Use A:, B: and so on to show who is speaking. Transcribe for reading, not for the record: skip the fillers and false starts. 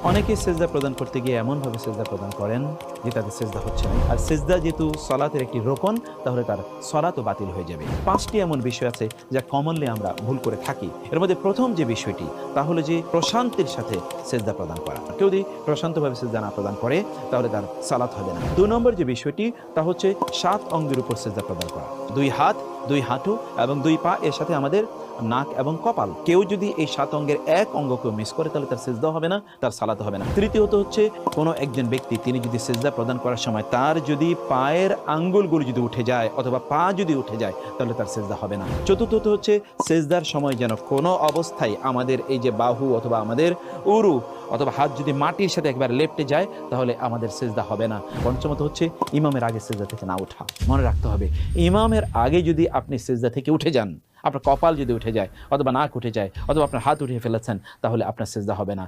A: অনেকেই সেজদা প্রদান করতে গিয়ে এমনভাবে সেজদা প্রদান করেন যে তাদের সেজদা হচ্ছে না। আর সেজদা যেহেতু সলাতের একটি রোকন, তাহলে তার সলাতও বাতিল হয়ে যাবে। 5টি এমন বিষয় আছে যা কমনলি আমরা ভুল করে থাকি। এর মধ্যে প্রথম যে বিষয়টি তা হলো যে প্রশান্তির সাথে সেজদা প্রদান করা। কেউ যদি প্রশান্তভাবে সেজদা না প্রদান করে তাহলে তার সালাত হবে না। 2 নম্বর যে বিষয়টি তা হচ্ছে 7 অঙ্গের উপর সেজদা প্রদান করা। 2 হাত, 2 হাঁটু এবং 2 পা, এর সাথে আমাদের নাক এবং কপাল। কেউ যদি এই 7 অঙ্গের এক অঙ্গকে মিস করে তাহলে তার সেজদা হবে না, তার সালাত হবে না। তৃতীয়ত হচ্ছে কোনো একজন ব্যক্তি তিনি যদি সেজদা প্রদান করার সময় তার যদি পায়ের আঙ্গুলগুলো যদি উঠে যায় অথবা পা যদি উঠে যায় তাহলে তার সেজদা হবে না। চতুর্থত হচ্ছে সেজদার সময় যেন কোনো অবস্থায় আমাদের এই যে বাহু অথবা আমাদের উরু অথবা হাত যদি মাটির সাথে একবার লেপ্টে যায় তাহলে আমাদের সেজদা হবে না। পঞ্চমত হচ্ছে ইমামের আগে সেজদা থেকে না ওঠা। মনে রাখতে হবে, ইমামের আগে যদি আপনি সেজদা থেকে উঠে যান, আপনার কপাল যদি উঠে যায় অথবা নাক উঠে যায় অথবা আপনার হাত উঠিয়ে ফেলেছেন, তাহলে আপনার সেজদা হবে না।